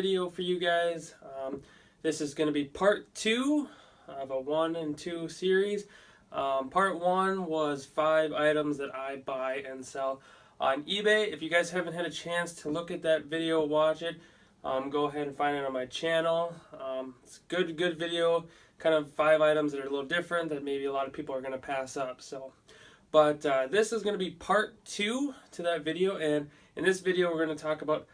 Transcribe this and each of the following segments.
video for you guys. This is going to be part 2 of a 1 and 2 series. Part 1 was 5 items that I buy and sell on eBay. If you guys haven't had a chance to look at that video, watch it. Go ahead and find it on my channel. It's a good video. Kind of 5 items that are a little different that maybe a lot of people are going to pass up. But this is going to be part 2 to that video, and in this video we're going to talk about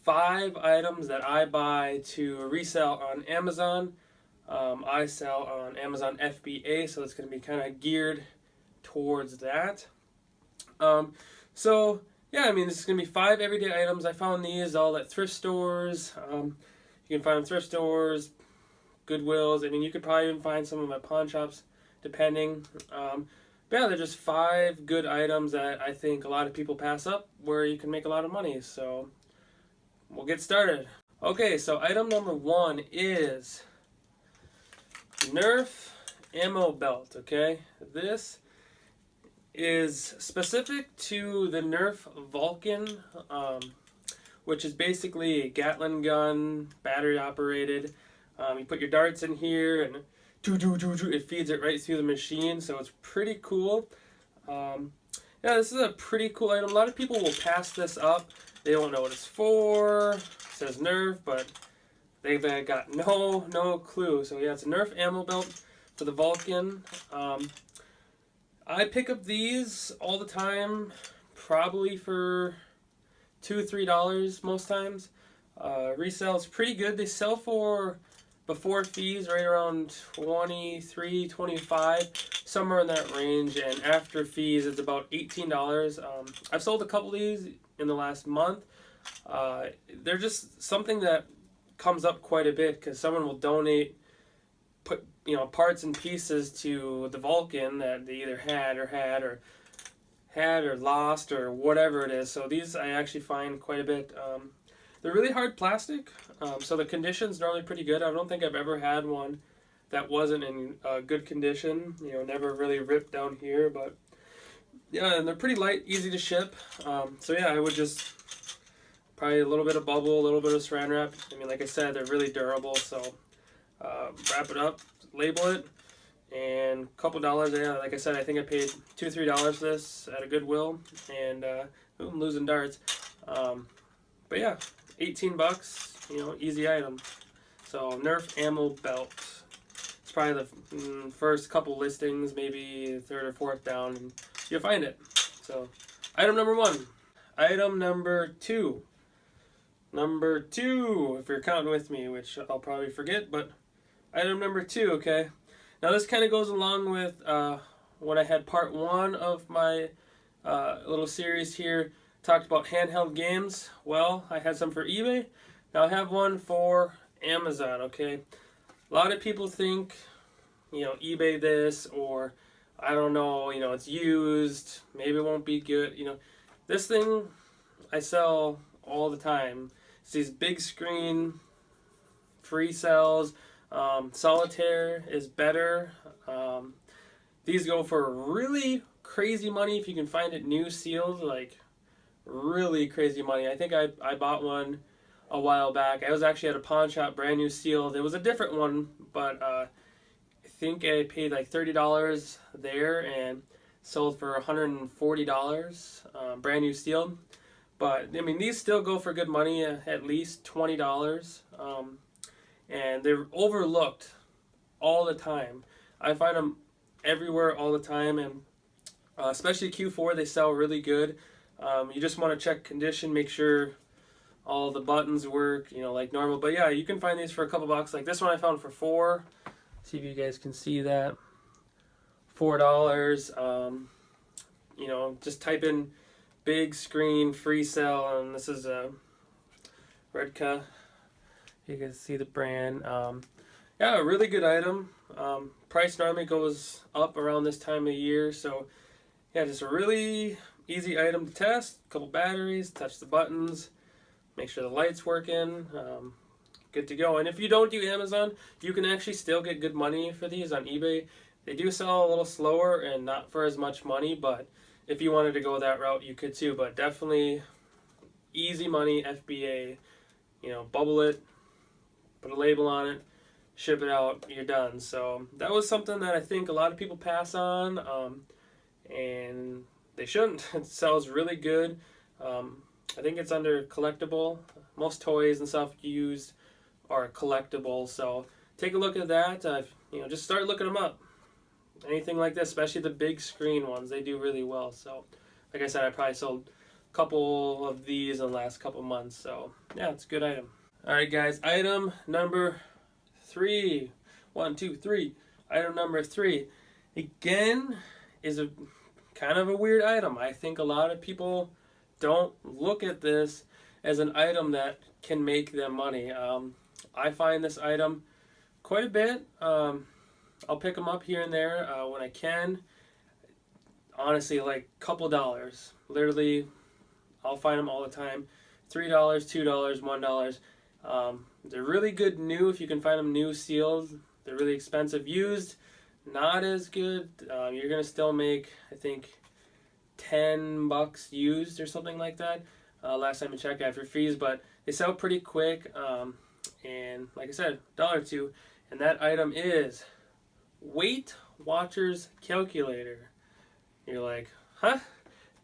5 items that I buy to resell on Amazon. I sell on Amazon FBA, so it's going to be kind of geared towards that. So yeah, I mean, this is going to be 5 everyday items. I found these all at thrift stores. You can find them thrift stores, Goodwills. I mean, you could probably even find some of them at pawn shops, depending. But yeah, they're just 5 good items that I think a lot of people pass up where you can make a lot of money. So we'll get started. Okay, so item number 1 is Nerf ammo belt. Okay, this is specific to the Nerf Vulcan, which is basically a Gatling gun, battery operated. You put your darts in here and it feeds it right through the machine, so it's pretty cool. Yeah, this is a pretty cool item. A lot of people will pass this up. They don't know what it's for. It says Nerf, but they've got no clue. So yeah, it's a Nerf ammo belt for the Vulcan. I pick up these all the time, probably for $2-3 most times. Resell is pretty good. They sell for, before fees, right around $23, $25, somewhere in that range, and after fees it's about $18. I've sold a couple of these in the last month. They're just something that comes up quite a bit because someone will donate, put parts and pieces to the Vulcan that they either had or lost or whatever it is. So these I actually find quite a bit. They're really hard plastic, so the condition's normally pretty good. I don't think I've ever had one that wasn't in good condition. Never really ripped down here, but yeah, and they're pretty light, easy to ship. So yeah, I would just probably a little bit of bubble, a little bit of saran wrap. I mean, like I said, they're really durable, so wrap it up, label it, and a couple dollars. Yeah, like I said, I think I paid $2-3 for this at a Goodwill, and I'm losing darts. But yeah, $18, easy item. So Nerf ammo belt. It's probably the first couple listings, maybe 3rd or 4th down, and you'll find it. So item number 1. Item number 2. Number 2, if you're counting with me, which I'll probably forget, but item number 2, okay? Now this kind of goes along with when I had part 1 of my little series here, talked about handheld games. Well, I had some for eBay. Now I have one for Amazon, okay? A lot of people think, eBay this, or I don't know, it's used, maybe it won't be good. This thing I sell all the time. It's these big screen free sells. Solitaire is better. These go for really crazy money if you can find it new sealed, like really crazy money. I think I bought one a while back. I was actually at a pawn shop, brand new sealed. It was a different one, but I think I paid like $30 there and sold for $140, brand new sealed. But I mean, these still go for good money, at least $20. And they're overlooked all the time. I find them everywhere all the time, and especially Q4, they sell really good. You just want to check condition, make sure all the buttons work, like normal. But yeah, you can find these for a couple bucks. Like this one I found for $4. See if you guys can see that. $4. Just type in big screen free sell, and this is a Redca. You can see the brand. Yeah, a really good item. Price normally goes up around this time of year, so yeah, just a really easy item to test. A couple batteries, touch the buttons, make sure the light's working. Good to go. And if you don't do Amazon, you can actually still get good money for these on eBay. They do sell a little slower and not for as much money, but if you wanted to go that route, you could too. But definitely easy money, FBA. Bubble it, put a label on it, ship it out, you're done. So that was something that I think a lot of people pass on, and they shouldn't. It sells really good. I think it's under collectible. Most toys and stuff used are collectible, so take a look at that. Just start looking them up. Anything like this, especially the big screen ones, they do really well. So, like I said, I probably sold a couple of these in the last couple months. So, yeah, it's a good item. All right, guys, item number 3. 1, 2, 3. Item number 3. Again, is a kind of a weird item. I think a lot of people don't look at this as an item that can make them money. I find this item quite a bit. I'll pick them up here and there when I can. Honestly, like a couple dollars. Literally, I'll find them all the time. $3, $2, $1. They're really good new if you can find them new sealed. They're really expensive used. Not as good. You're going to still make, I think, $10 used or something like that. Last time I checked after fees, but they sell pretty quick. And like I said, $1 or $2. And that item is Weight Watchers Calculator. You're like, huh?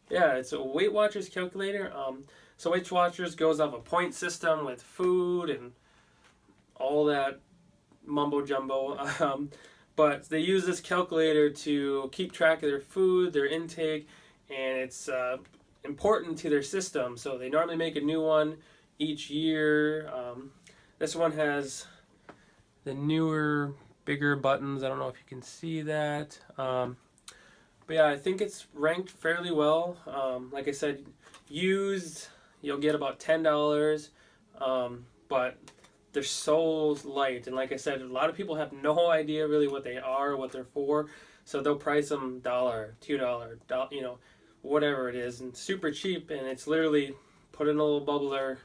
Yeah, it's a Weight Watchers calculator. So Weight Watchers goes off a point system with food and all that mumbo jumbo. But they use this calculator to keep track of their food, their intake, and it's important to their system. So they normally make a new one each year. This one has the newer, bigger buttons. I don't know if you can see that. But yeah, I think it's ranked fairly well. Like I said, used, you'll get about $10. But they're so light. And like I said, a lot of people have no idea really what they are, what they're for. So they'll price them $1, $2, whatever it is. And super cheap. And it's literally put in a little bubbler,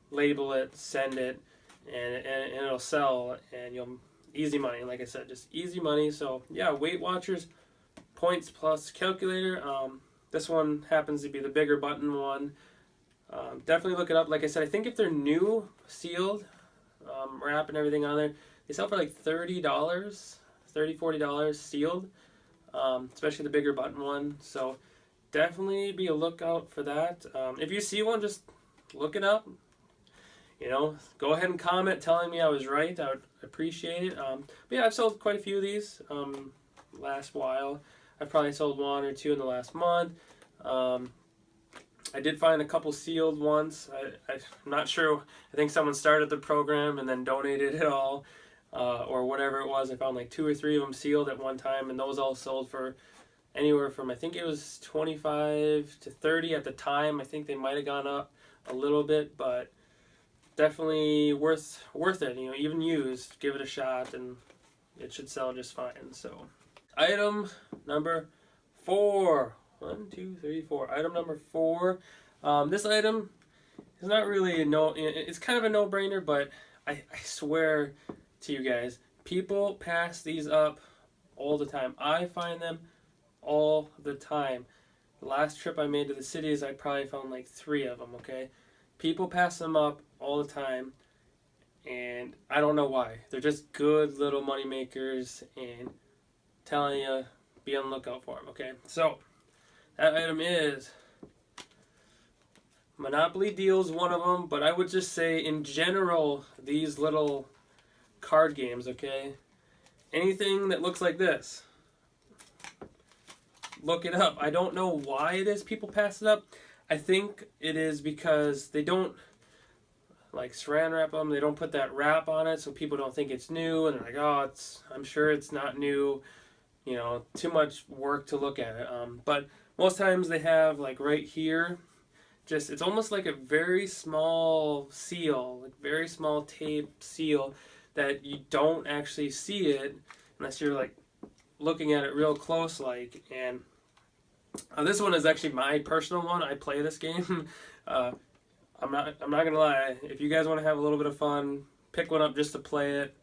label it, send it, and it'll sell. And you'll easy money. Like I said, just easy money. So yeah, Weight Watchers points plus calculator. This one happens to be the bigger button one. Definitely look it up. Like I said, I think if they're new, sealed, wrap and everything on there, they sell for like $30, $40 sealed, especially the bigger button one. So definitely be a lookout for that. If you see one, just look it up. Go ahead and comment telling me I was right. I would appreciate it. But yeah, I've sold quite a few of these last while. I've probably sold 1 or 2 in the last month. I did find a couple sealed once. I'm not sure. I think someone started the program and then donated it all, or whatever it was. I found like 2 or 3 of them sealed at one time, and those all sold for anywhere from, I think it was 25 to 30 at the time. I think they might have gone up a little bit, but definitely worth it. Even used, give it a shot, and it should sell just fine. So, item number 4. 1, 2, 3, 4. Item number 4. This item is not really it's kind of a no-brainer, but I swear to you guys, people pass these up all the time. I find them all the time. The last trip I made to the cities, I probably found like 3 of them. Okay, people pass them up all the time, and I don't know why. They're just good little money makers, and telling you, be on the lookout for them. Okay, so that item is Monopoly Deals, one of them, but I would just say in general, these little card games, okay? Anything that looks like this, look it up. I don't know why it is people pass it up. I think it is because they don't like saran wrap them. They don't put that wrap on it so people don't think it's new, and they're like, oh, I'm sure it's not new. Too much work to look at it. But most times they have like right here, it's almost like a very small seal, like very small tape seal that you don't actually see it unless you're like looking at it real close like. And this one is actually my personal one. I play this game. I'm not gonna lie. If you guys want to have a little bit of fun, pick one up just to play it.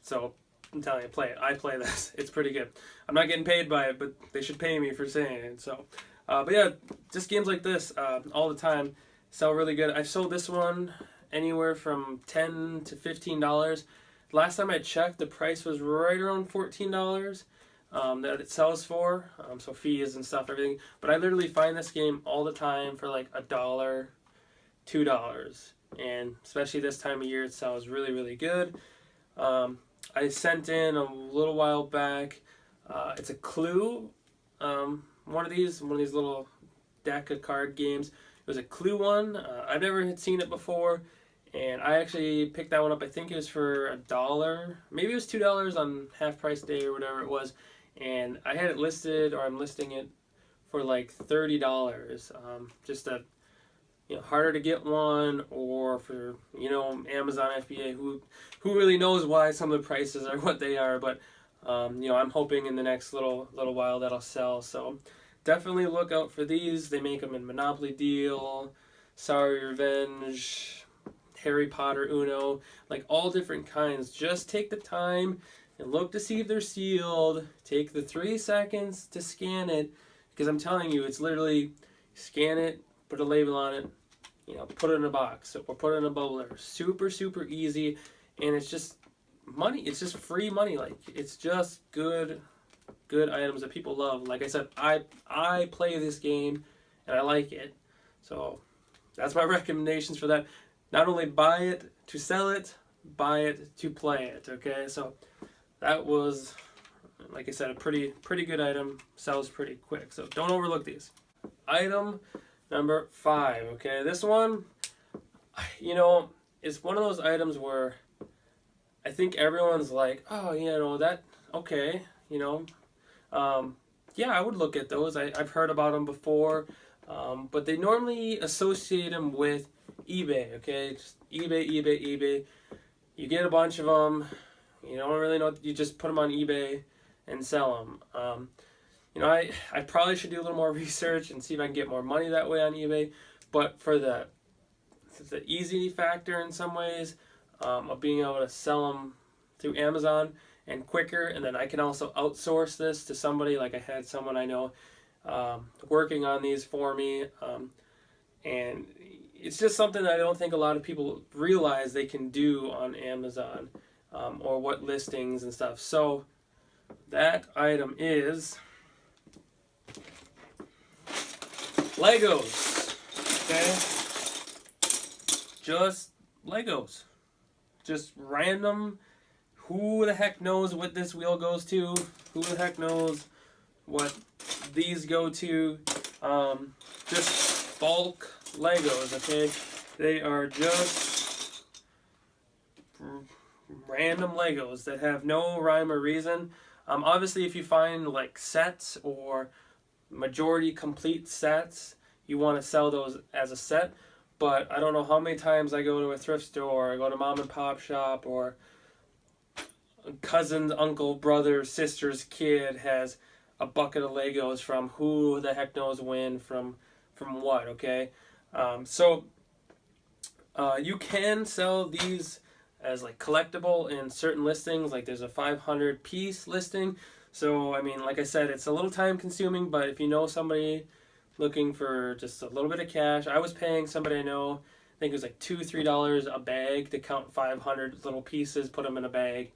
So I'm telling you, play it. I play this. It's pretty good. I'm not getting paid by it, but they should pay me for saying it. So, but yeah, just games like this all the time sell really good. I've sold this one anywhere from $10 to $15. Last time I checked, the price was right around $14 that it sells for. So fees and stuff, everything. But I literally find this game all the time for like $1, $2, and especially this time of year, it sells really, really good. I sent in a little while back. It's a Clue. One of these little deck of card games. It was a Clue one. I've never had seen it before, and I actually picked that one up. I think it was for $1. Maybe it was $2 on half price day or whatever it was. And I had it listed, or I'm listing it for like $30. Just a harder to get one, or for Amazon FBA, who really knows why some of the prices are what they are. But I'm hoping in the next little while that'll sell. So definitely look out for these. They make them in Monopoly Deal, Sorry Revenge, Harry Potter Uno, like all different kinds. Just take the time and look to see if they're sealed. Take the 3 seconds to scan it, because I'm telling you, it's literally scan it, put a label on it, put it in a box or put it in a bubbler. Super, super easy, and it's just money. It's just free money. Like, it's just good items that people love. Like I said, I play this game and I like it. So that's my recommendations for that. Not only buy it to sell it, buy it to play it. Okay, so that was, like I said, a pretty good item. Sells pretty quick, so don't overlook these. Item number 5. Okay, this one, is one of those items where I think everyone's like, oh, that, okay, yeah, I would look at those. I've heard about them before, but they normally associate them with eBay, okay? Just eBay. You get a bunch of them. You don't really know. You just put them on eBay and sell them. I probably should do a little more research and see if I can get more money that way on eBay. But for the easy factor in some ways of being able to sell them through Amazon and quicker, and then I can also outsource this to somebody. Like I had someone I know working on these for me, and it's just something that I don't think a lot of people realize they can do on Amazon, or what listings and stuff. So that item is Legos. Okay, just Legos, just random. Who the heck knows what this wheel goes to? Who the heck knows what these go to? Just bulk Legos, okay? They are just random Legos that have no rhyme or reason. Obviously, if you find like sets or majority complete sets, you want to sell those as a set. But I don't know how many times I go to a thrift store, I go to mom and pop shop, or cousin's uncle, brother, sister's kid has a bucket of Legos from who the heck knows when, from what, okay? So you can sell these as like collectible in certain listings. Like there's a 500 piece listing. So I mean, like I said, it's a little time consuming, but if you know somebody looking for just a little bit of cash, I was paying somebody I know, I think it was like $2-3 a bag to count 500 little pieces, put them in a bag,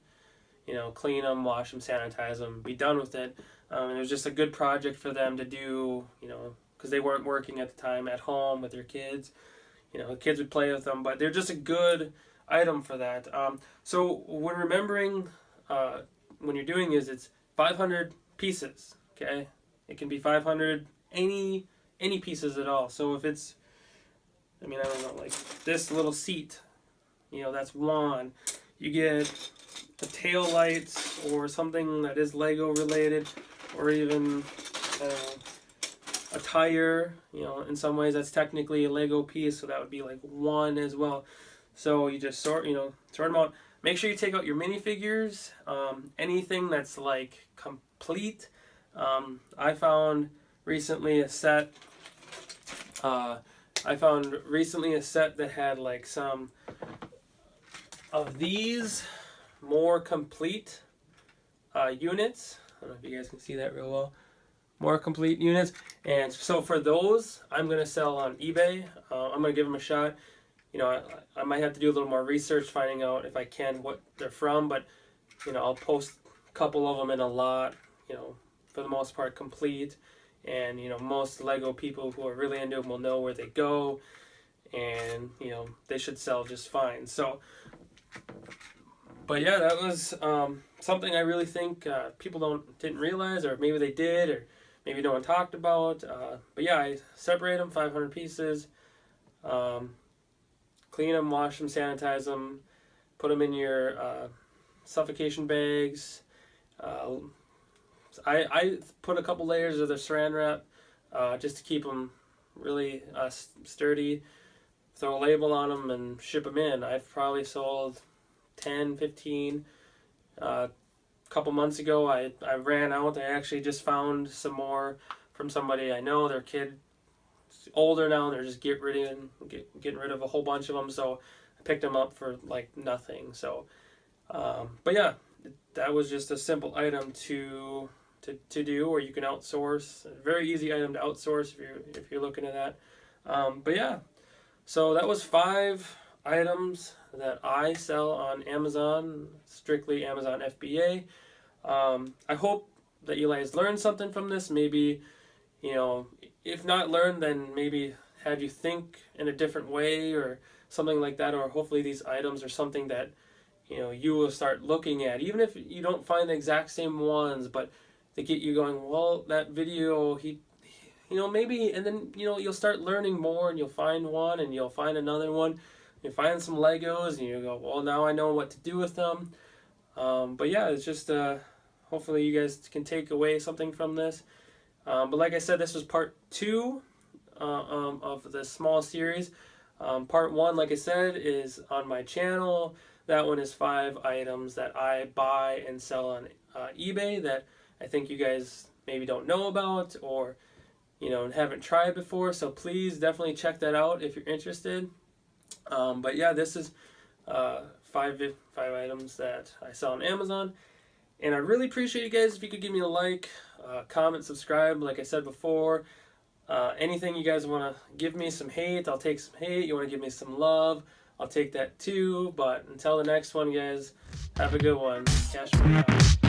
clean them, wash them, sanitize them, be done with it. It was just a good project for them to do, because they weren't working at the time, at home with their kids. The kids would play with them, but they're just a good item for that. So when remembering, when you're doing is, it's 500 pieces, okay? It can be 500, any pieces at all. So if it's, I don't know, like this little seat, that's one. You get the tail lights or something that is Lego related, or even a tire, in some ways that's technically a Lego piece, so that would be like one as well. So you just sort them out. Make sure you take out your minifigures, anything that's like complete. I found recently a set that had like some of these more complete units. I don't know if you guys can see that real well. More complete units. And so for those, I'm going to sell on eBay. I'm going to give them a shot. I might have to do a little more research finding out if I can what they're from, but I'll post a couple of them in a lot, for the most part complete. And most Lego people who are really into them will know where they go, and they should sell just fine. So, but yeah, that was something I really think people didn't realize, or maybe they did, or maybe no one talked about. But yeah, I separate them 500 pieces, clean them, wash them, sanitize them, put them in your suffocation bags. I put a couple layers of the saran wrap just to keep them really sturdy. Throw a label on them and ship them in. I've probably sold 10, 15. A couple months ago, I ran out. I actually just found some more from somebody I know. Their kid older now, and they're just getting rid of a whole bunch of them. So I picked them up for like nothing. So, but yeah, that was just a simple item to do, or you can outsource. A very easy item to outsource if you're looking at that. But yeah, so that was 5 items that I sell on Amazon, strictly Amazon FBA. I hope that you guys learned something from this. Maybe, if not learned, then maybe had you think in a different way or something like that. Or hopefully these items are something that you will start looking at, even if you don't find the exact same ones, but they get you going, well, that video, maybe, and then, you'll start learning more, and you'll find one, and you'll find another one. You find some Legos, and you go, well, now I know what to do with them. But yeah, it's just, hopefully you guys can take away something from this. But like I said, this was part 2 of the small series. Part 1, like I said, is on my channel. That one is 5 items that I buy and sell on eBay that I think you guys maybe don't know about, or haven't tried before. So please definitely check that out if you're interested. But yeah, this is 5 items that I sell on Amazon, and I really appreciate you guys if you could give me a like, comment, subscribe. Like I said before, anything you guys want to give me some hate, I'll take some hate. You want to give me some love, I'll take that too. But until the next one, guys, have a good one. Cash money out.